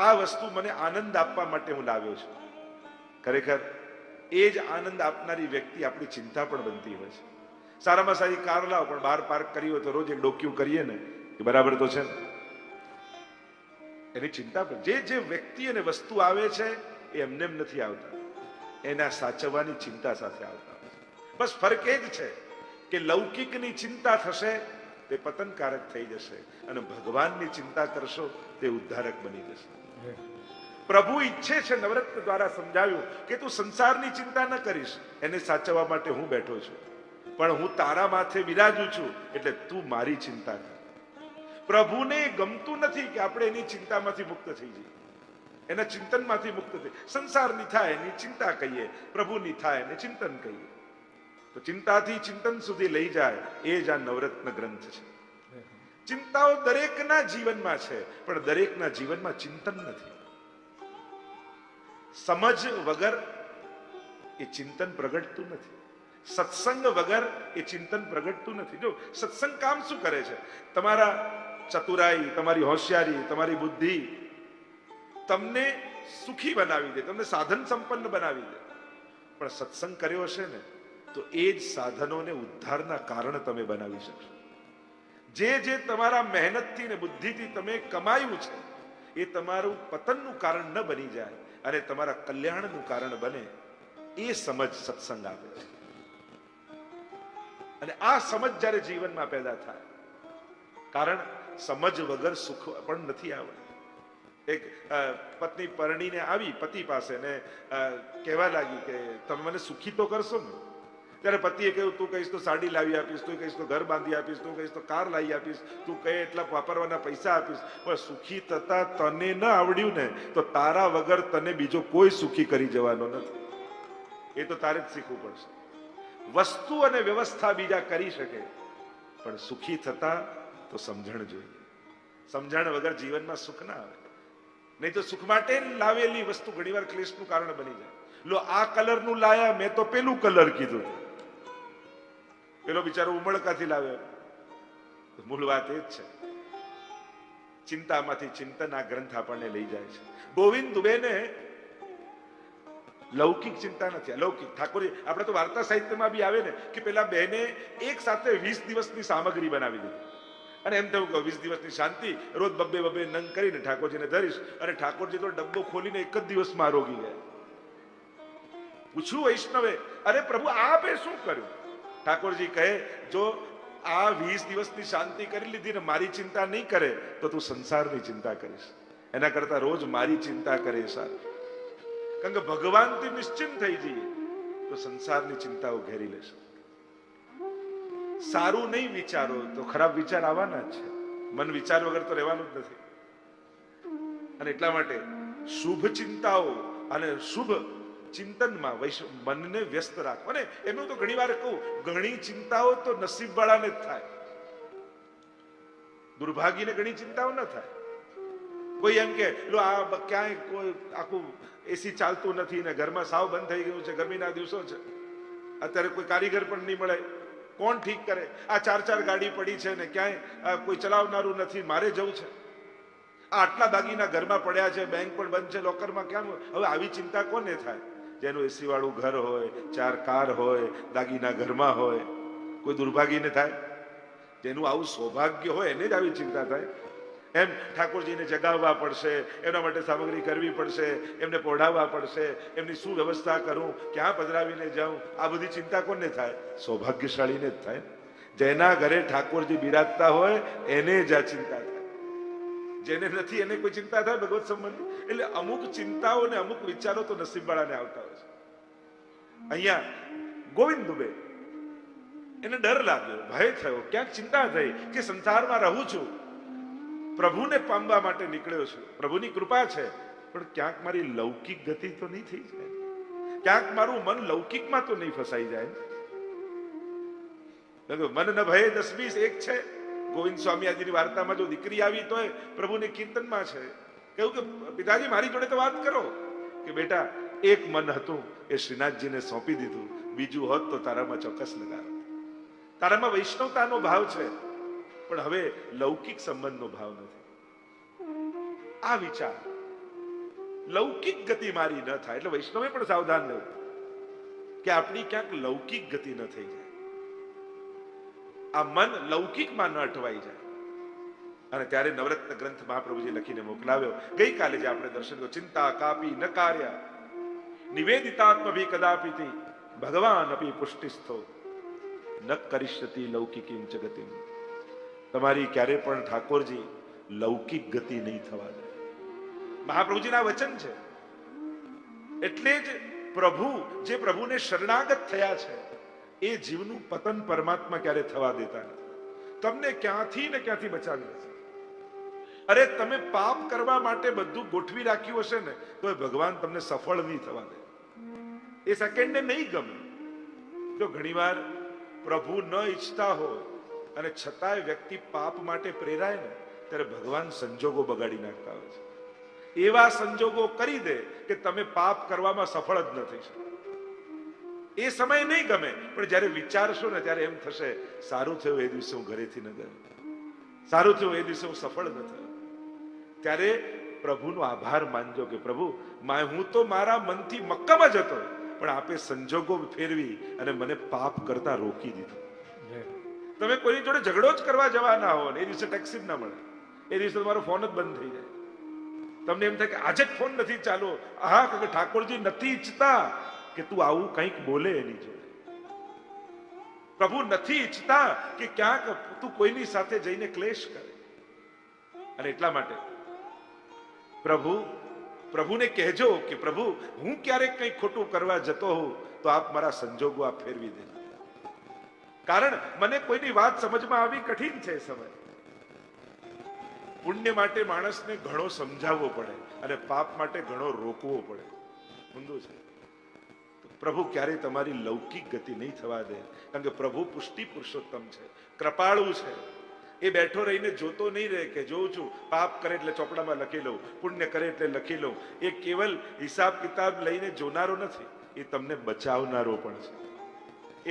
આ વસ્તુ મને આનંદ આપવા માટે હું લાવ્યો છું. ખરેખર એ જ આનંદ આપનારી વ્યક્તિ આપણી ચિંતા પણ બનતી હોય છે. સારામાં સારી કાર લાવો, પણ બહાર પાર્ક કરી હોય તો રોજ એક ડોક્યું કરીએ ને કે બરાબર તો છે ને, એની ચિંતા પણ. જે વ્યક્તિ અને વસ્તુ આવે છે એ એમને એમ નથી આવતા, એના સાચવવાની ચિંતા સાથે આવતા. બસ ફરક એ જ છે કે લૌકિકની ચિંતા થશે તે પતનકારક થઈ જશે, અને ભગવાનની ચિંતા કરશો તે ઉદ્ધારક બની જશે. પ્રભુ ઈચ્છે છે, નવરત્ન દ્વારા સમજાવ્યું કે તું સંસારની ચિંતા ન કરીશ, એને સાચવવા માટે હું બેઠો છું, પણ હું તારા માથે બિરાજું છું, એટલે તું મારી ચિંતા કર. પ્રભુને ગમતું નથી કે આપણે એની ચિંતામાંથી મુક્ત થઈ જઈએ, એના ચિંતનમાંથી મુક્ત થઈ. સંસારની થાય એની ચિંતા કહીએ, પ્રભુની થાય એને ચિંતન કહીએ. તો ચિંતાથી ચિંતન સુધી લઈ જાય એ જ આ નવરત્ન ગ્રંથ છે. ચિંતાઓ દરેકના જીવનમાં છે, પણ દરેકના જીવનમાં ચિંતન નથી. સમજ વગર એ ચિંતન પ્રગટતું નથી. સત્સંગ વગર એ ચિંતન પ્રગટતું નથી. જો સત્સંગ કામ શું કરે છે? તમારા ચતુરાઈ, તમારી હોશિયારી, તમારી બુદ્ધિ તમને સુખી બનાવી દે, તમને સાધન સંપન્ન બનાવી દે. પણ સત્સંગ કર્યો હશે ને તો એ જ સાધનોને ઉદ્ધારના કારણ તમે બનાવી શકશો. જે તમારા મહેનતથી ને બુદ્ધિથી તમે કમાયું છે એ તમારું પતનનું કારણ ન બની જાય અને તમારા કલ્યાણનું કારણ બને, એ સમજ સત્સંગ આપે છે. અને આ સમજ જ્યારે જીવનમાં પેદા થાય, કારણ સમજ વગર સુખ પણ નથી આવતું. એક પત્ની પરણીને આવી પતિ પાસે ને કહેવા લાગી કે તમે મને સુખી તો કરશો ને. ત્યારે પતિએ કહ્યું, તું કહીશ તો સાડી લાવી આપીશ, તું કહીશ તો ઘર બાંધી આપીશ, તું કહીશ તો કાર લાવી આપીશ, તું કહે એટલા વાપરવાના પૈસા આપીશ, પણ સુખી થતા તને ન આવડ્યું ને તો તારા વગર તને બીજો કોઈ સુખી કરી જવાનો નથી. એ તો તારે જ શીખવું પડશે. વસ્તુ અને વ્યવસ્થા બીજા કરી શકે, પણ સુખી થતા તો સમજણ જોઈએ. સમજણ વગર જીવનમાં સુખ ના આવે. નહીં તો સુખ માટે લાવેલી વસ્તુ ઘણીવાર ક્લેશનું કારણ બની જાય. લો આ કલરનું લાયા, મેં તો પેલું કલર કીધું, પેલો બિચારો ઉમળકાથી લાવ્યો. મૂળ વાત એ જ છે. ચિંતામાંથી ચિંતન આ ગ્રંથ આપણને લઈ જાય છે. ગોવિંદ દુબેને લૌકિક ચિંતા નથી, અલૌકિક. ઠાકોરજી, આપણે તો વાર્તા સાહિત્યમાં બી આવે ને કે પેલા બહેને એક સાથે 20 દિવસની સામગ્રી બનાવી દીધી, અને એમ થયું કે 20 દિવસની શાંતિ, રોજ બબ્બે નંગ કરીને ઠાકોરજીને ધરીશ. અને ઠાકોરજી તો ડબ્બો ખોલીને એક જ દિવસમાં આરોગી ગયા. પૂછ્યું વૈષ્ણવે, અરે પ્રભુ આપે શું કર્યું? ઠાકોરજી કહે, જો આ 20 દિવસની શાંતિ કરી લીધી ને મારી ચિંતા નહીં કરે તો તું સંસારની ચિંતા કરીશ. એના કરતા રોજ મારી ચિંતા કરે સારું. કારણ કે ભગવાનથી નિશ્ચિંત થઈ જઈએ તો સંસારની ચિંતાઓ ઘેરી લેશે. સારું નહીં વિચારો તો ખરાબ વિચાર આવવાના જ છે. મન વિચાર વગર તો રહેવાનું જ નથી. અને એટલા માટે શુભ ચિંતાઓ અને શુભ ચિંતનમાં મનને વ્યસ્ત રાખો. અને એનું તો ઘણી વાર કહું, ઘણી ચિંતાઓ તો નસીબ વાળાને જ થાય, દુર્ભાગીને ઘણી ચિંતાઓ ન થાય. કોઈ એમ કે લો આ ક્યાંય કોઈ આખું એસી ચાલતું નથી ને ઘરમાં સાવ બંધ થઈ ગયું છે, ગરમીના દિવસો છે, અત્યારે કોઈ કારીગર પણ નહીં મળે, કોણ ઠીક કરે? આ 4 ગાડી પડી છે ને ક્યાંય કોઈ ચલાવનારું નથી, મારે જવું છે. આ આટલા દાગીના ઘરમાં પડ્યા છે, બેંક પણ બંધ છે, લોકરમાં ક્યાં? હવે આવી ચિંતા કોને થાય? જેનું એસી વાળું ઘર હોય, 4 કાર હોય, દાગીના ઘરમાં હોય. કોઈ દુર્ભાગીને થાય? જેનું આવું સૌભાગ્ય હોય એને જ આવી ચિંતા થાય. એમ ઠાકોરજીને જગાવવા પડશે, એના માટે સામગ્રી કરવી પડશે, એમને પહોંચાડવા પડશે, એમની શું વ્યવસ્થા કરું, ક્યાં પધરાવીને જાઉં, આ બધી ચિંતા કોને થાય? સૌભાગ્યશાળીને જ થાય. જેના ઘરે ઠાકોરજી બિરાજતા હોય એને જ આ ચિંતા થાય. જેને નથી એને કોઈ ચિંતા થાય ભગવત સંબંધી? એટલે અમુક ચિંતાઓ ને અમુક વિચારો તો નસીબવાળાને આવતા હોય છે. અહીંયા ગોવિંદ દુબે, એને ડર લાગ્યો, ભય થયો, ક્યાંક ચિંતા થઈ કે સંસારમાં રહું છું, પ્રભુને પામવા માટે નીકળ્યો છું, પ્રભુની કૃપા છે, પણ ક્યાંક મારી લૌકિક ગતિ તો નહીં થઈ જાય, ક્યાંક મારું મન લૌકિકમાં તો નહીં ફસાઈ જાય. મન ન ભય 10-20 એક છે. ગોવિંદ સ્વામી આજની વાર્તામાં જો દીકરી આવી તોય પ્રભુને કીર્તનમાં છે, કહ્યું કે પિતાજી મારી જોડે તો વાત કરો કે બેટા એક મન હતું એ શ્રીનાથજીને સોંપી દીધું, બીજું હોત તો તારામાં ચોક્કસ લગાવ. તારામાં વૈષ્ણવતાનો ભાવ છે, પણ હવે લૌકિક સંબંધનો ભાવ નથી. આ વિચાર લૌકિક ગતિ મારી ન થાય. એટલે વૈષ્ણવે પણ સાવધાન રહેવું કે આપણી ક્યાંક લૌકિક ગતિ ન થઈ જાય, આ મન લૌકિકમાં ન અટવાઈ જાય. અને ત્યારે નવરત્ન ગ્રંથ મહાપ્રભુજી લખીને મોકલાવ્યો. ગઈકાલે જે આપણે દર્શન કર્યું, ચિંતા કાપી ન કાર્ય નિવેદિતાત્મભી કદાપિતિ ભગવાન અપી પુષ્ટિસ્થો ન કરિષ્યતિ લૌકિકીમ જગતિમ. તમારી ક્યારે પણ ઠાકોરજી લૌકિક ગતિ નહીં થવા દે. મહાપ્રભુજીના વચન છે. એટલે જ પ્રભુ જે પ્રભુને શરણાગત થયા છે એ જીવનું પતન પરમાત્મા ક્યારે થવા દેતા નથી. તમને ક્યાંથી ને ક્યાંથી બચાવી લેશે. અરે તમે પાપ કરવા માટે બધું ગોઠવી રાખ્યું હશે ને તો ભગવાન તમને સફળ નહીં થવા દે. એ સેકન્ડને નહીં ગમે. જો ઘણીવાર પ્રભુ ન ઈચ્છતા હોય અને છતાંય વ્યક્તિ પાપ માટે પ્રેરાય ને ત્યારે ભગવાન સંજોગો બગાડી નાખતા હોય છે. એવા સંજોગો કરી દે કે તમે પાપ કરવામાં સફળ જ ન થઈ શકો. એ સમય નહીં ગમે, પણ જ્યારે વિચારશો ને ત્યારે એમ થશે સારું થયું એ દિવસે હું ઘરેથી ન ગયો, સારું થયું એ દિવસે હું સફળ ન થયો. ત્યારે પ્રભુનો આભાર માનજો કે પ્રભુ હું તો મારા મનથી મક્કમ જ હતો, પણ આપે સંજોગો ફેરવી અને મને પાપ કરતા રોકી દીધો. તમે કોઈની જોડે ઝઘડો જ કરવા જવાના હો ને એ દિવસે ટેક્સી જ ના મળે, એ દિવસે તમારો ફોન જ બંધ થઈ જાય. તમને એમ થાય કે આજે જ ફોન નથી ચાલુ. હા, કે ઠાકોરજી નથી ઈચ્છતા કે તું આવું કંઈક બોલે એની જોડે. પ્રભુ નથી ઈચ્છતા કે ક્યાંક તું કોઈની સાથે જઈને ક્લેશ કરે. અને એટલા માટે પ્રભુને કહેજો કે પ્રભુ હું ક્યારેક કંઈ ખોટું કરવા જતો હોઉં તો આપ મારા સંજોગો આપ ફેરવી દે. કારણ મને કોઈની વાત સમજમાં આવી કઠિન છે. સમય પુણ્ય માટે માણસને ઘણો સમજાવવો પડે અને પાપ માટે ઘણો રોકવો પડે. ઊંધું છે. પ્રભુ ક્યારેય તમારી લૌકિક ગતિ નહીં થવા દે. કારણ કે પ્રભુ પુષ્ટિ પુરુષોત્તમ છે, કૃપાળુ છે. એ બેઠો રહીને જોતો નહીં રહે કે જોઉં છું, પાપ કરે એટલે ચોપડામાં લખી લઉં, પુણ્ય કરે એટલે લખી લઉં. એ કેવલ હિસાબ કિતાબ લઈને જોનારો નથી, એ તમને બચાવનારો પણ છે,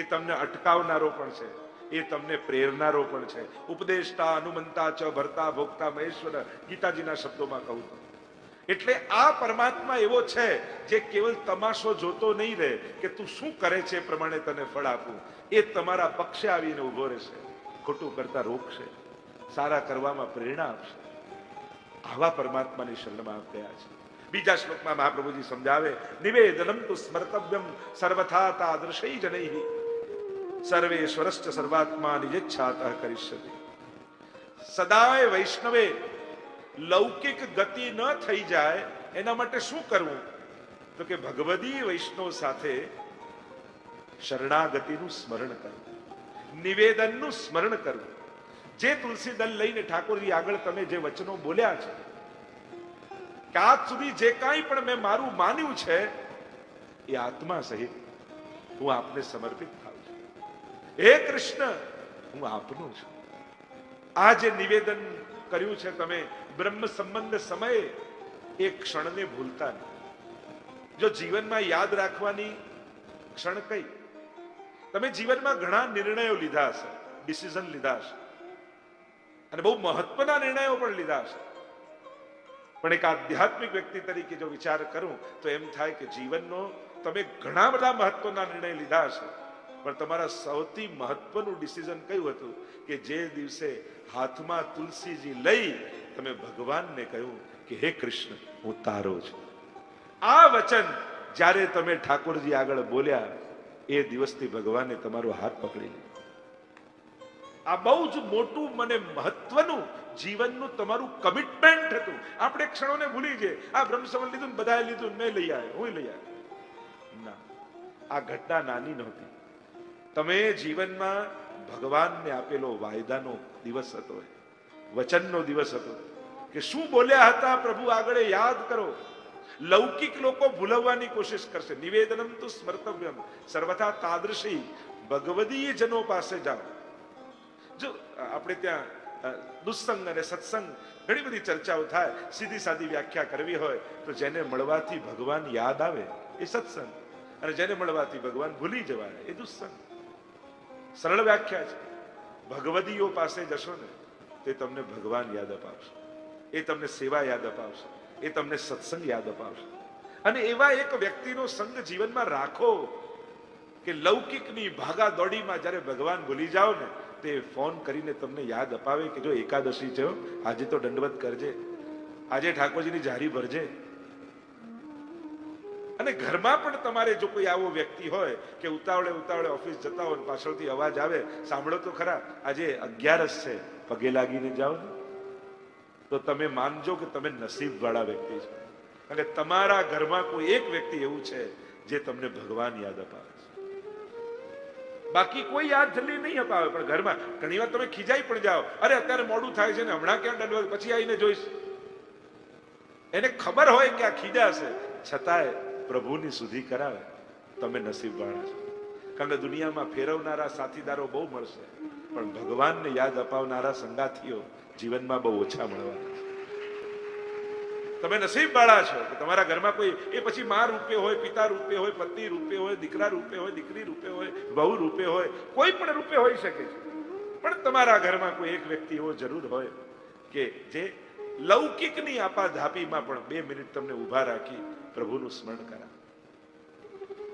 એ તમને અટકાવનારો પણ છે, એ તમને પ્રેરનારો પણ છે. ઉપદેષ્ટા અનુમંતા ચ ભરતા ભોગતા મહેશ્વર, ગીતાજીના શબ્દોમાં કહું તો. એટલે આ પરમાત્મા એવો છે જે કેવલ તમાશો જોતો નહીં રહે કે તું શું કરે છે એ પ્રમાણે તને ફળ આપું. એ તમારા પક્ષે આવીને ઉભો રહેશે, ખોટું કરતા રોકશે, સારા કરવામાં પ્રેરણા આપશે. આવા પરમાત્માની શરણમાં આપ ગયા છે. બીજા શ્લોકમાં મહાપ્રભુજી સમજાવે, નિવેદનમ તુ સ્મર્તવ્યમ સર્વથા તાદૃશૈ જનૈઃ સર્વેશ્વરશ્ચ સર્વાત્મા નિજેચ્છાતઃ કરિષ્યતિ. સદાય વૈષ્ણવે લૌકિક ગતિ ન થઈ જાય એના માટે શું કરવું? તો કે ભગવદી વૈષ્ણવ સાથે શરણાગતિનું સ્મરણ કરવું, નિવેદનનું સ્મરણ કરવું. જે તુલસી દલ લઈને ઠાકોરજી આગળ તમે જે વચનો બોલ્યા છે કે આજ સુધી જે કાંઈ પણ મેં મારું માન્યું છે એ આત્મા સહિત હું આપને સમર્પિત થાઉં છું. હે કૃષ્ણ, હું આપનો છું. આ જે નિવેદન કર્યું છે તમે બ્રહ્મ સંબંધ સમયે એ ક્ષણને ભૂલતા નહીં. જો જીવનમાં યાદ રાખવાની ક્ષણ કઈ, તમે જીવનમાં ઘણા નિર્ણયો લીધા હશે, ડિસિઝન લીધા હશે અને બહુ મહત્વના નિર્ણયો પણ લીધા હશે. પણ એક આધ્યાત્મિક વ્યક્તિ તરીકે જો વિચાર કરું તો એમ થાય કે જીવનનો તમે ઘણા બધા મહત્વના નિર્ણય લીધા હશે, પણ તમારા સૌથી મહત્વનું ડિસિઝન કયું હતું કે જે દિવસે હાથમાં તુલસીજી લઈ તમે ભગવાનને કહ્યું કે હે કૃષ્ણ, હું તારો છું. આ વચન જ્યારે તમે ઠાકોરજી આગળ બોલ્યા એ દિવસથી ભગવાને તમારો હાથ પકડી લીધો. આ બહુ જ મોટું મને મહત્વનું જીવનનું તમારું કમિટમેન્ટ હતું. આપણે ક્ષણોને ભૂલી જઈએ, આ બ્રહ્મસંવત લીધું ને બધાએ લીધું, મેં લઈ આવ્યો, હું લઈ આવ્યો. ના, આ ઘટના નાની નહોતી. તમે જીવનમાં ભગવાનને આપેલો વાયદાનો દિવસ હતો, વચનનો દિવસ હતો કે શું બોલ્યા હતા પ્રભુ આગળ યાદ કરો. લૌકિક લોકો ભૂલવવાની કોશિશ કરશે. નિવેદનમ તો સ્મર્તવ્યમ સર્વથા તાદૃશી ભગવદીય જનો પાસે જાઓ. જો આપણે ત્યાં દુસ્સંગ અને સત્સંગ ઘણી બધી ચર્ચાઓ થાય. સીધી સાદી વ્યાખ્યા કરવી હોય તો જેને મળવાથી ભગવાન યાદ આવે એ સત્સંગ, અને જેને મળવાથી ભગવાન ભૂલી જવાય એ દુસ્સંગ. સરળ વ્યાખ્યા છે. ભગવદીઓ પાસે જશો ને તે તમને ભગવાન યાદ અપાવશે, એ તમને સેવા યાદ અપાવશે, એ તમને સત્સંગ યાદ અપાવશે. અને એવા એક વ્યક્તિનો સંગ જીવનમાં રાખો કે લૌકિકની ભાગા દોડીમાં જ્યારે ભગવાન ભૂલી જાઓ ને, તે ફોન કરીને તમને યાદ અપાવે કે જો એકાદશી છે, આજે તો દંડવત કરજે, આજે ઠાકોરજીની જારી ભરજે. અને ઘરમાં પણ તમારે જો કોઈ આવો વ્યક્તિ હોય કે ઉતાવળે ઉતાવળે ઓફિસ જતા હોય, પાછળથી અવાજ આવે, સાંભળો તો ખરા, આજે 11 છે, પગે લાગીને જાઓ ને, તો તમે માનજો કે તમે નસીબ વાળા વ્યક્તિ છો. કારણ કે તમારા ઘરમાં કોઈ એક વ્યક્તિ એવું છે જે તમને ભગવાન યાદ અપાવે છે. બાકી કોઈ યાદ જલ્દી નહીં અપાવે, પણ ઘરમાં ઘણી વાર તમે ખીજાઈ પણ જાઓ, અરે અત્યારે મોડું થાય છે ને, હમણાં ક્યાં દંડવત, પછી આવીને જોઈશ. એને ખબર હોય કે આ ખીજાશે, છતાંય પ્રભુની સુધી કરાવે. તમે નસીબ વાળા છો. કારણ કે દુનિયામાં ફેરવનારા સાથીદારો બહુ મળશે, પણ ભગવાનને યાદ અપાવનારા સંગાથીઓ જીવનમાં બહુ ઓછા મળવાના છે. તમે નસીબ વાળા છો કે તમારા ઘરમાં કોઈ, એ પછી મા રૂપે હોય, પિતા રૂપે હોય, પત્ની રૂપે હોય, દીકરા રૂપે હોય, દીકરી રૂપે હોય, વહુ રૂપે હોય, કોઈ પણ રૂપે હોઈ શકે છે, પણ તમારા ઘરમાં કોઈ એક વ્યક્તિ એવો જરૂર હોય કે જે લૌકિકની આપાધાપીમાં પણ 2 મિનિટ તમને ઉભા રાખી પ્રભુનું સ્મરણ કરા.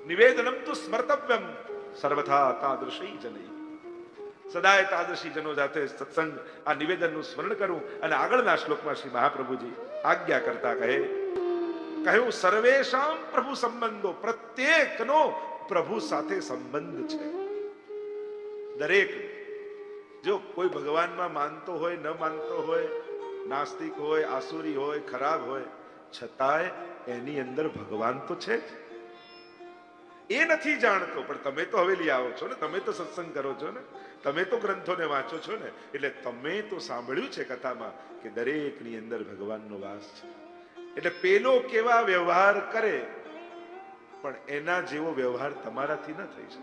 નિવેદનમ તુ સ્મર્તવ્યમ સર્વથા તાદૃશી જનૈ. સદાય તાદૃશી જનો સાથે સત્સંગ, આ નિવેદનનું સ્મરણ કરું. અને આગળના શ્લોકમાં શ્રી મહાપ્રભુજી આજ્ઞા કરતા કહ્યું સર્વેશામ પ્રભુ સંબંધો, પ્રત્યેકનો પ્રભુ સાથે સંબંધ છે. દરેક, જો કોઈ ભગવાનમાં માનતો હોય, ન માનતો હોય, નાસ્તિક હોય, આસુરી હોય, ખરાબ હોય, છતાંય એની અંદર ભગવાન તો છે જ. એ નથી જાણતો, પણ તમે તો હવેલી આવો છો ને, તમે તો સત્સંગ કરો છો ને, તમે તો ગ્રંથોને વાંચો છો ને, એટલે તમે તો સાંભળ્યું છે કથામાં કે દરેકની અંદર ભગવાનનો વાસ છે. એટલે પેલો કેવા વ્યવહાર કરે, પણ એના જેવો વ્યવહાર તમારાથી ન થઈ શકે.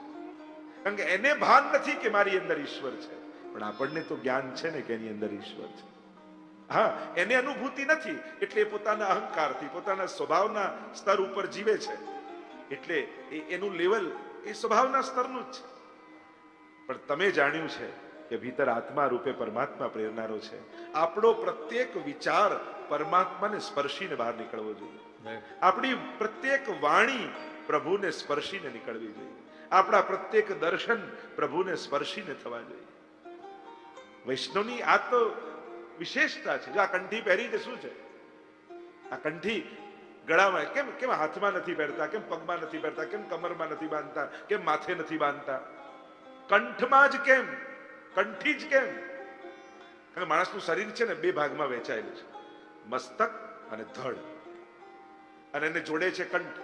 કારણ કે એને ભાન નથી કે મારી અંદર ઈશ્વર છે, પણ આપણને તો જ્ઞાન છે ને કે એની અંદર ઈશ્વર છે. હા, એને અનુભૂતિ નથી, એટલે પોતાના અહંકારથી, પોતાના સ્વભાવના સ્તર ઉપર જીવે છે. એટલે એનું લેવલ એ સ્વભાવના સ્તરનું જ છે. પણ તમે જાણ્યું છે કે ભીતર આત્મા રૂપે પરમાત્મા પ્રેરનારો છે. આપણો પ્રત્યેક વિચાર પરમાત્માને સ્પર્શીને બહાર નીકળવો જોઈએ. આપણી પ્રત્યેક વાણી પ્રભુને સ્પર્શીને નીકળવી જોઈએ. આપણા પ્રત્યેક દર્શન પ્રભુને સ્પર્શીને થવા જોઈએ. વૈષ્ણવની આ તો વિશેષતા છે. જો આ કંઠી પહેરી છે, શું છે આ કંઠી? ગળામાં કેમ કેમ હાથમાં નથી પહેરતા, કેમ પગમાં નથી પહેરતા, કેમ કમરમાં નથી બાંધતા, કેમ માથે નથી બાંધતા? કંઠમાં જ કેમ? કંઠી જ કેમ? કારણ કે માણસનું શરીર છે ને 2 ભાગમાં વહેંચાયેલું છે, મસ્તક અને ધડ, અને એને જોડે છે કંઠ.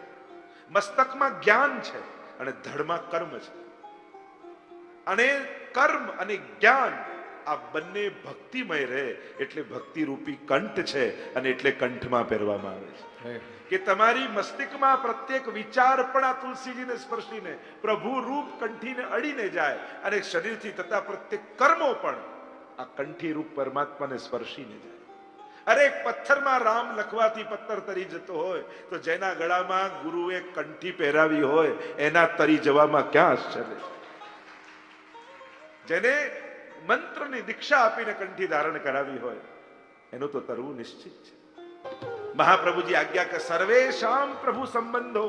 મસ્તકમાં જ્ઞાન છે અને ધડમાં કર્મ છે. અને કર્મ અને જ્ઞાન આ બંને ભક્તિમય રહે એટલે ભક્તિ રૂપી કંઠ છે, અને એટલે કંઠમાં પહેરવામાં આવે છે કે તમારી મસ્તિષ્કમાં પ્રત્યેક વિચાર પણ આ તુલસીજીને સ્પર્શીને પ્રભુ રૂપ કંઠીને અડીને જાય, અને શરીરથી થતા પ્રત્યેક કર્મો પણ આ કંઠી રૂપ પરમાત્માને સ્પર્શીને જાય. અરે પથ્થરમાં રામ લખવાથી પથ્થર તરી જતો હોય, તો જેના ગળામાં ગુરુએ કંઠી પહેરાવી હોય એના તરી જવામાં ક્યાં આશ્ચર્ય છે? જેને મંત્રની દીક્ષા આપીને કંઠી ધારણ કરાવી હોય એનું તો તરવું નિશ્ચિત છે. મહાપ્રભુજી આજ્ઞા કે સર્વેશામ પ્રભુ સંબંધો,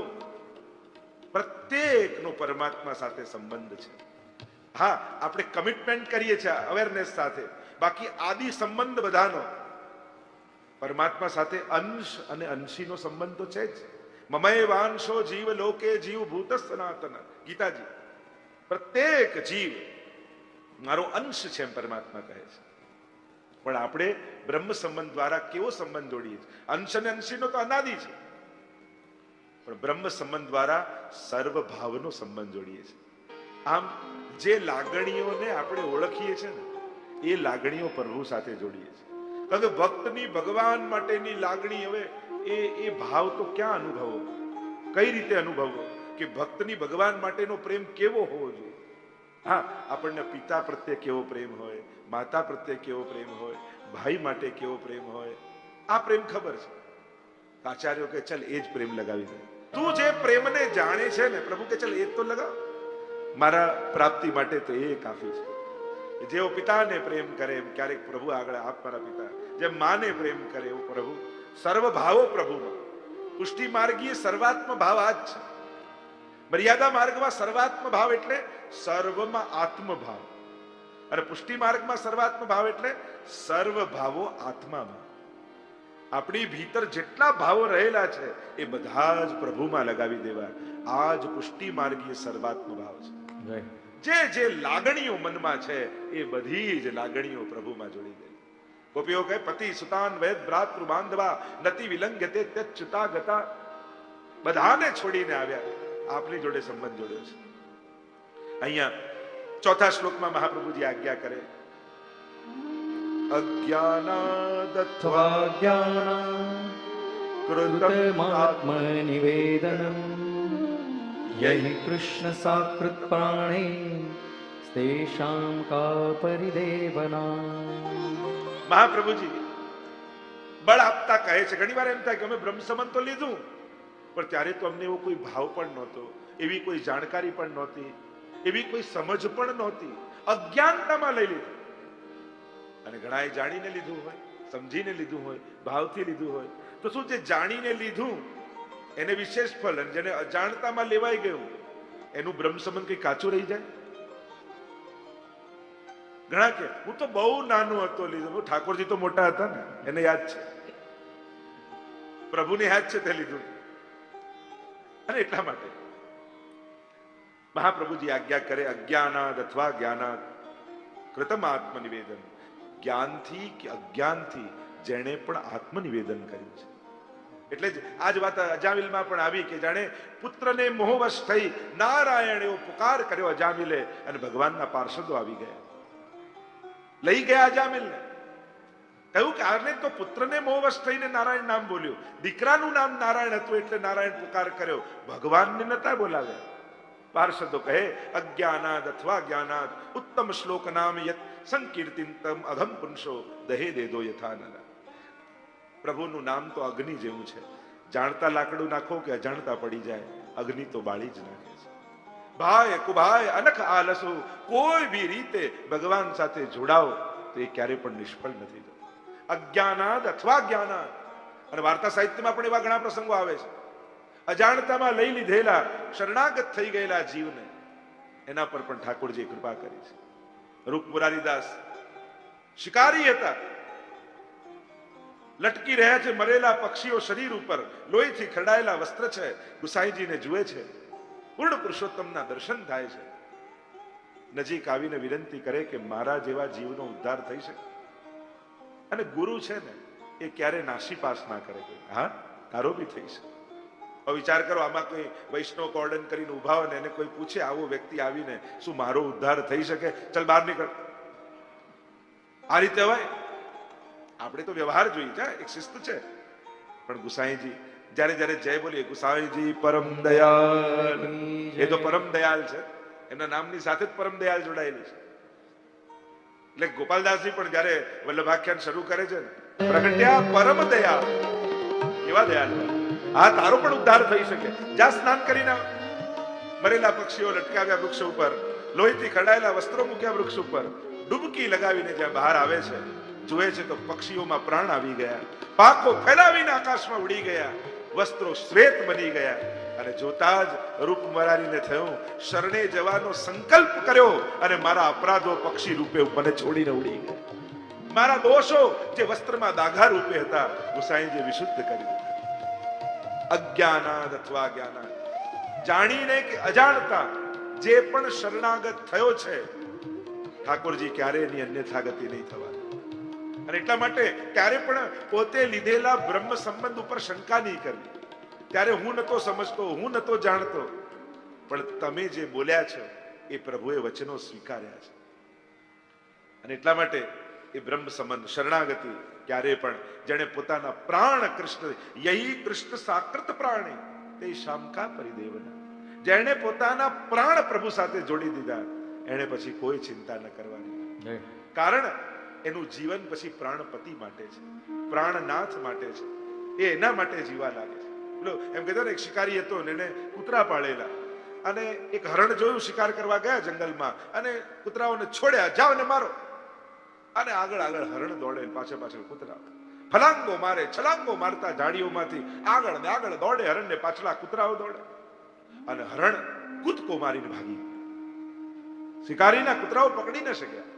પ્રત્યેકનો પરમાત્મા સાથે સંબંધ છે. હા, આપણે કમિટમેન્ટ કરીએ છીએ અવેરનેસ સાથે, બાકી આદિ સંબંધ બધાનો પરમાત્મા સાથે અંશ અને અંશીનો સંબંધ તો છે જ. મમય વાંશો જીવ લોકે જીવ ભૂત સનાતન, ગીતાજી. પ્રત્યેક જીવ મારો અંશ છે એમ પરમાત્મા કહે છે. પણ આપણે બ્રહ્મ સંબંધ દ્વારા કેવો સંબંધ જોડીએ છીએ? અંશ અને અંશીનો તો અનાદિ છે, પણ બ્રહ્મ સંબંધ દ્વારા સર્વભાવનો સંબંધ જોડીએ છીએ. આમ જે લાગણીઓને આપણે ઓળખીએ છીએ ને, એ લાગણીઓ પ્રભુ સાથે જોડીએ છીએ. કારણ કે ભક્તની ભગવાન માટેની લાગણી, હવે એ ભાવ તો ક્યાં અનુભવો, કઈ રીતે અનુભવો કે ભક્તની ભગવાન માટેનો પ્રેમ કેવો હોવો જોઈએ? હા, આપણને પિતા પ્રત્યે કેવો પ્રેમ હોય, માતા પ્રત્યે કેવો પ્રેમ હોય, ભાઈ માટે કેવો પ્રેમ હોય, આ પ્રેમ ખબર છે. આચાર્યો કે ચલ એ જ પ્રેમ લગાવી દે. તું જે પ્રેમને જાણે છે ને, પ્રભુ કે ચલ એ જ તો લગાવ, મારા પ્રાપ્તિ માટે તો એ કાફી છે. જેવો પિતાને પ્રેમ કરે એમ ક્યારેક પ્રભુ આગળ આપ મારા પિતા, જેમ માને પ્રેમ કરે એવું પ્રભુ સર્વ ભાવો પ્રભુમાં. પુષ્ટિ માર્ગીય સર્વાત્મ ભાવ આ જ છે. મર્યાદા માર્ગમાં સર્વાત્મ ભાવ એટલે સર્વમાં આત્મ ભાવ, અને પુષ્ટિ માર્ગમાં સર્વાત્મ ભાવ એટલે સર્વ ભાવો આત્મામાં. આપણી ભીતર જેટલા ભાવો રહેલા છે એ બધા જ પ્રભુમાં લગાવી દેવા. આ જ પુષ્ટિ માર્ગીય સર્વાત્મ ભાવ છે. જે લાગણીઓ મનમાં છે એ બધી જ લાગણીઓ પ્રભુમાં જોડી દે. ગોપીઓ કહે પતિ સુતાન વૈદ ભ્રાતૃ બાંધવા નતિ વિલંઘ્યતે ત્યચ્યુતા ગતા. બધાને છોડીને આવ્યા, આપની જોડે સંબંધ જોડ્યો છે. અહીંયા ચોથા શ્લોકમાં મહાપ્રભુજી આજ્ઞા કરે, અજ્ઞાનાદત્વા જ્ઞાનાત્ કૃતમાત્મનિવેદનમ યહિ કૃષ્ણ સાકૃત પ્રાણે તેષાં કા પરિદેવના. મહાપ્રભુજી બળ આપતા કહે છે, ઘણી વાર એમ થાય કે અમે બ્રહ્મ સંબંધ તો લીધું, પણ ત્યારે તો અમને એવો કોઈ ભાવ પણ નહોતો, એવી કોઈ જાણકારી પણ નહોતી, એવી કોઈ સમજ પણ નહોતી. અજ્ઞાનતામાં લઈ લીધું. અને ઘણાએ જાણીને લીધું હોય, સમજીને લીધું હોય, ભાવથી લીધું હોય. તો શું જે જાણીને લીધું એને વિશેષ ફળ, અને જેને અજાણતામાં લેવાઈ ગયું એનું બ્રહ્મ સંબંધ કઈ કાચું રહી જાય? ઘણા કે હું તો બહુ નાનો હતો લીધું. ઠાકોરજી તો મોટા હતા ને, એને યાદ છે, પ્રભુને યાદ છે તે લીધું. અને એટલા માટે મહાપ્રભુજી આજ્ઞા કરે, અજ્ઞાનાદ અથવા જ્ઞાનાદ કૃતમ આત્મનિવેદન. જ્ઞાનથી કે અજ્ઞાનથી જેણે પણ આત્મનિવેદન કર્યું છે. એટલે જ આજ વાત અજામિલમાં પણ આવી કે જાણે પુત્રને મોહવશ થઈ નારાયણ એવો પુકાર કર્યો અજામિલે, અને ભગવાનના પાર્ષદો આવી ગયા, લઈ ગયા અજામિલને. કહ્યું કે આને તો પુત્રને મોહવશ થઈને નારાયણ નામ બોલ્યું, દીકરાનું નામ નારાયણ હતું એટલે નારાયણ પુકાર કર્યો, ભગવાનને નતા બોલાવ્યા. પાર્ષદો કહે અજ્ઞાનાદ અથવા જ્ઞાનાદ ઉત્તમ શ્લોક નામ યત સંકીર્તિતમ અઘમ પુરુષો દહે દેદો યથાનલા. પ્રભુનું નામ તો અગ્નિ જેવું છે, જાણતા લાકડું નાખો કે અજાણતા પડી જાય, અગ્નિ તો બાળી જ નાખે છે. ભાઈ કુભાઈ અનખ આલસો, કોઈ બી રીતે ભગવાન સાથે જોડાઓ તો એ ક્યારે પણ નિષ્ફળ નથી થતું. અજ્ઞાનાદ અથવા જ્ઞાનાદ. અને વાર્તા સાહિત્યમાં પણ એવા ઘણા પ્રસંગો આવે છે. અજાણતામાં લઈ લીધેલા શરણાગત થઈ ગયેલા જીવને એના પર પણ ઠાકોરજીએ કૃપા કરી છે. રૂપ મુરારીદાસ શિકારી હતા, લટકી રહ્યા છે મરેલા પક્ષીઓ શરીર ઉપર, લોહીથી ખરડાયેલા વસ્ત્ર છે. ગુસાઈજીને જુએ છે, પૂર્ણ પુરુષોત્તમના દર્શન થાય છે. નજીક આવીને વિનંતી કરે કે મારા જેવા જીવનો ઉદ્ધાર થઈ શકે. અને ગુરુ છે ને એ ક્યારે નાસીપાસ ના કરે, હા તારો બી થઈ શકે. વિચાર કરો, આમાં કોઈ વૈષ્ણવ કોર્ડન કરીને ઉભા હોય ને એને કોઈ પૂછે, આવો વ્યક્તિ આવીને શું મારો ઉદ્ધાર થઈ શકે, ચલ બહાર નીકળ, આ રીતે હોય? આપણે તો વ્યવહાર જોઈએ છે, એક શિસ્ત છે. પણ ગુસાઈજી જ્યારે જ્યારે જય બોલીએ, ગુસાઈજી પરમ દયાલ, એ તો પરમ દયાલ છે, એમના નામની સાથે જ પરમ દયાલ જોડાયેલું છે. એટલે ગોપાલદાસજી પણ જયારે વલ્લભાખ્યાન શરૂ કરે છે ને, પ્રગટ્યા પરમ દયા, એવા દયાલ, હા તારો પણ ઉદ્ધાર થઈ શકે. જ્યાં સ્નાન કરીને મરેલા પક્ષીઓ લટકાવ્યા વૃક્ષ ઉપર, લોહીથી ખરડાયેલા વસ્ત્રો મૂક્યા વૃક્ષ ઉપર, ડૂબકી લગાવીને જ્યાં બહાર આવે છે, જુએ છે તો પક્ષીઓમાં પ્રાણ આવી ગયા, પાંખો ફેલાવીને આકાશમાં ઉડી ગયા, વસ્ત્રો શ્વેત બની ગયા. અને જોતા જ રૂપ મરારીને થયું, શરણે જવાનો સંકલ્પ કર્યો અને મારા અપરાધો પક્ષી રૂપે મને છોડીને ઉડી ગયા. મારા દોષો જે વસ્ત્રમાં દાગા રૂપે હતા, ગુસાઈજીએ વિશુદ્ધ કરી. અજ્ઞાનાદ અથવા જ્ઞાનાદ, જાણીને કે અજાણતા જે પણ શરણાગત થયો છે, ઠાકોરજી ક્યારે એની અન્યથા ગતિ નહીં થવા. અને એટલા માટે ક્યારે પણ પોતે લીધેલા બ્રહ્મ સંબંધ ઉપર શંકા નહીં કરવી. ત્યારે હું નતો સમજતો, હું નતો જાણતો, પણ તમે જે બોલ્યા છો એ પ્રભુએ વચનો સ્વીકાર્યા છે. અને એટલા માટે એ બ્રહ્મ સંબંધ શરણાગતિ ક્યારે પણ જેને પોતાના પ્રાણ કૃષ્ણ, યહી કૃષ્ણ સાકૃત પ્રાણે તે શામકા પરિદેવના, જેને પોતાના પ્રાણ પ્રભુ સાથે જોડી દીધા, એને પછી કોઈ ચિંતા ન કરવાની. કારણ એનું જીવન પછી પ્રાણપતિ માટે છે, પ્રાણનાથ માટે છે, એ એના માટે જીવા લાગે છે. એમ કહેતો ને, એક શિકારી હતો ને એને કૂતરા પાળેલા, અને એક હરણ જોયું, શિકાર કરવા ગયા જંગલમાં, અને કૂતરાઓને છોડ્યા, જાઓ ને મારો. અને આગળ આગળ હરણ દોડે, પાછળ પાછળ કૂતરા. ફલાંગો મારે, છલાંગો મારતા ઝાડીઓમાંથી આગળ ને આગળ દોડે, હરણ ને પાછલા કૂતરાઓ દોડે અને હરણ કૂદકો મારીને ભાગી. શિકારીના કૂતરાઓ પકડી ન શક્યા.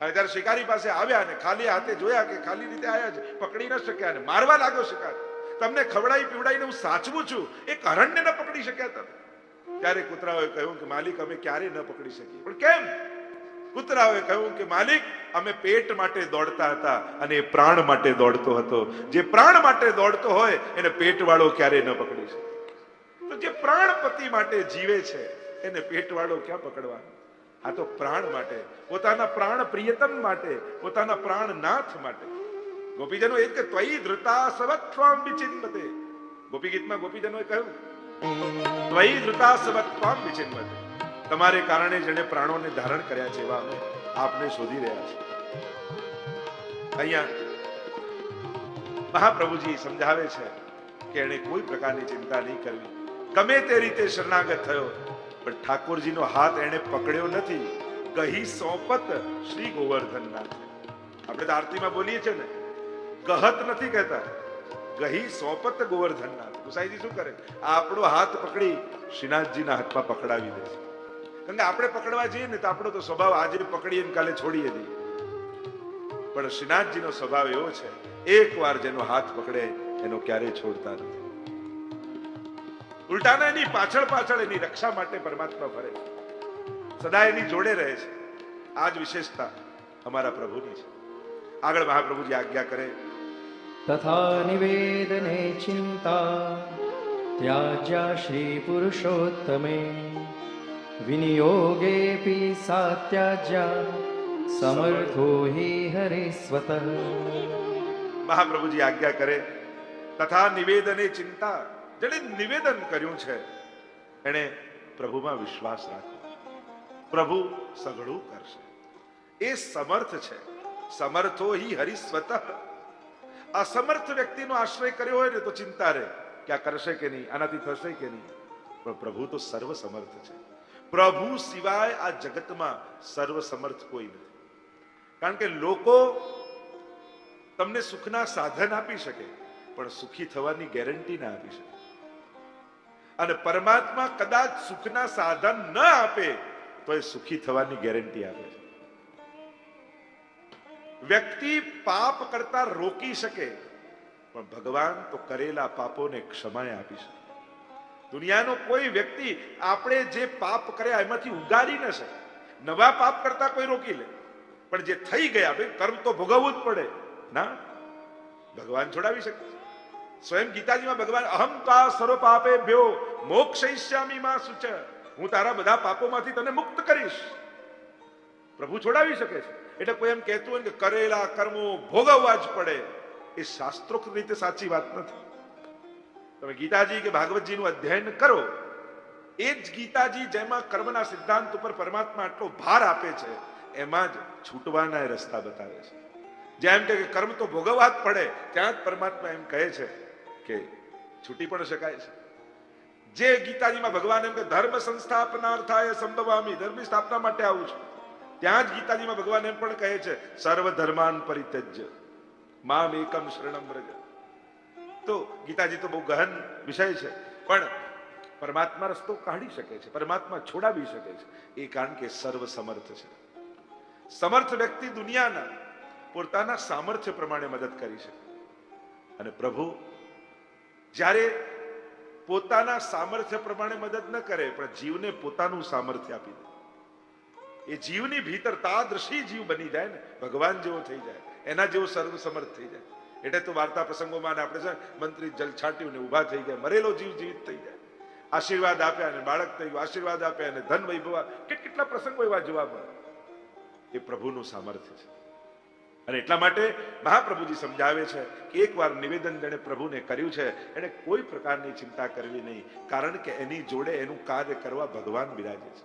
અને ત્યારે શિકારી પાસે આવ્યા અને ખાલી હાથે જોયા કે ખાલી રીતે આયા છે, પકડી ન શક્યા અને મારવા લાગ્યો શિકારી. તમને ખવડાવી પીવડાવીને હું સાચવું છું, એક હરણને ન પકડી શક્યા તમે? ત્યારે કૂતરાઓએ કહ્યું કે માલિક, અમે ક્યારે ન પકડી શકીએ. પણ કેમ? કૂતરાઓએ કહ્યું કે માલિક, અમે પેટ માટે દોડતા હતા અને એ પ્રાણ માટે દોડતો હતો. જે પ્રાણ માટે દોડતો હોય એને પેટવાળો ક્યારે ન પકડી શકે. તો જે પ્રાણપતિ માટે જીવે છે એને પેટવાળો ક્યાં પકડવાનો? આ તો પ્રાણ માટે, પોતાના પ્રાણ પ્રિયતમ માટે, પોતાના પ્રાણનાથ માટે. ગોપીજનો એ કે ત્વયી ધૃતા સવત્વામ વિચિન્મતે. ગોપી ગીતમાં ગોપીજનોએ કહ્યું ત્વયી ધૃતા સવત્વામ વિચિન્મતે. તમારે કારણે જેને પ્રાણોને ધારણ કર્યા છે એવા અમે આપને શોધી રહ્યા છે. અહીંયા મહાપ્રભુજી સમજાવે છે કે એને કોઈ પ્રકારની ચિંતા નહીં કરવી. ગમે તે રીતે શરણાગત થયો પણ ઠાકોરજીનો હાથ એને પકડ્યો નથી. ગહી સોંપત શ્રી ગોવર્ધનનાથ. આપણે તો આરતીમાં બોલીએ છીએ ને, ગહત નથી કહેતા, ગહી સોંપત ગોવર્ધનનાથ. ગુસાઈજી શું કરે? આપણો હાથ પકડી શ્રીનાથજીના હાથમાં પકડાવી દે છે. કારણ કે આપણે પકડવા જઈએ ને તો આપણો તો સ્વભાવ આજે પકડીએ ને કાલે છોડીએ દઈએ. પણ શ્રીનાથજીનો સ્વભાવ એવો છે, એકવાર જેનો હાથ પકડે એનો ક્યારેય છોડતા નથી. ઉલટાના એની પાછળ પાછળ એની રક્ષા માટે પરમાત્મા ફરે, સદા એની જોડે રહે છે. આ જ વિશેષતા અમારા પ્રભુની છે. આગળ મહાપ્રભુજી આજ્ઞા કરે, તથા નિવેદને ચિંતા ત્યાજ્યા શ્રી પુરુષોત્તમે વિનિયોગેપી સાત્યાજ્યા સમર્થો હિ હરિસ્વતઃ. મહાપ્રભુજી આજ્ઞા કરે, તથા નિવેદને ચિંતા. જેણે નિવેદન કર્યું છે એને પ્રભુમાં વિશ્વાસ રાખો. પ્રભુ સઘળું કરશે, એ સમર્થ છે. સમર્થો હિ હરિસ્વતઃ. અસમર્થ વ્યક્તિનો આશ્રય કર્યો હોય ને તો ચિંતા રહે કે આ કરશે કે નહીં, આનાથી થશે કે નહીં. પણ પ્રભુ તો સર્વ સમર્થ છે. પ્રભુ સિવાય આ જગતમાં સર્વ સમર્થ કોઈ નથી. કારણ કે લોકો તમને સુખના સાધન આપી શકે પણ સુખી થવાની ગેરંટી ના આપી શકે. અને પરમાત્મા કદાચ સુખના સાધન ન આપે તો એ સુખી થવાની ગેરંટી આપે છે. વ્યક્તિ પાપ કરતા રોકી શકે પણ ભગવાન તો કરેલા પાપોને ક્ષમા આપી શકે. દુનિયાનો કોઈ વ્યક્તિ આપણે જે પાપ કર્યા એમાંથી ઉગારી ન શકે. નવા પાપ કરતા કોઈ રોકી લે પણ જે થઈ ગયા ભાઈ કર્મ તો ભોગવવું જ પડે ના, ભગવાન છોડાવી શકે. સ્વયં ગીતાજીમાં ભગવાન અહમ તા સર્વ પાપેભ્યો મોક્ષયિષ્યામિ મા શુચ. હું તારા બધા પાપોમાંથી તને મુક્ત કરીશ. પ્રભુ છોડાવી શકે છે. એટલે કોઈ એમ કહેતું હોય કે કરેલા કર્મો ભોગવવા જ પડે, એ શાસ્ત્રોક્ત રીતે સાચી વાત નથી. તમે ગીતાજી કે ભાગવતજીનું અધ્યયન કરો, એ જ ગીતાજી જેમાં કર્મના સિદ્ધાંત ઉપર પરમાત્મા આટલો ભાર આપે છે એમાં જ છૂટવાના રસ્તા બતાવે છે. જેમ કે કર્મ તો ભોગવવા જ પડે ત્યાં જ પરમાત્મા એમ કહે છે કે છૂટી પણ શકાય છે. જે ગીતાજીમાં ભગવાન એમ કે ધર્મ સંસ્થાપનાર્થાય સંભવામી, ધર્મની સ્થાપના માટે આવું છું, ત્યાં જ ગીતાજીમાં ભગવાન એમ પણ કહે છે સર્વ ધર્માન પરિત્યજ્ય મામ એકમ શરણમ વ્રજ. તો ગીતાજી તો બહુ ગહન વિષય છે પણ પરમાત્મા રસ્તો કાઢી શકે છે, પરમાત્મા છોડાવી શકે છે. એ કારણ કે સર્વ સમર્થ છે. સમર્થ વ્યક્તિ દુનિયાના પોતાના સામર્થ્ય પ્રમાણે મદદ કરી શકે. અને પ્રભુ જ્યારે પોતાના સામર્થ્ય પ્રમાણે મદદ ન કરે પણ જીવને પોતાનું સામર્થ્ય આપી દે, એ જીવની ભીતર તાદ્રશી જીવ બની જાય ને, ભગવાન જેવો થઈ જાય, એના જેવો સર્વ સમર્થ થઈ જાય. એટલે તો વાર્તા પ્રસંગોમાં આપણે છે મંત્રી જલ છાંટ્યું ને ઉભા થઈ ગયા, મરેલો જીવ જીવિત થઈ જાય, આશીર્વાદ આપ્યા ને બાળક થઈ ગયું, આશીર્વાદ આપ્યા ને ધન વૈભવ, કેટલા પ્રસંગો એવા જોવા મળે. એ પ્રભુનું સામર્થ્ય છે. અને એટલા માટે મહાપ્રભુજી સમજાવે છે કે એકવાર નિવેદન જેણે પ્રભુને કર્યું છે એને કોઈ પ્રકારની ચિંતા કરવી નહીં, કારણ કે એની જોડે એનું કાર્ય કરવા ભગવાન બિરાજે છે.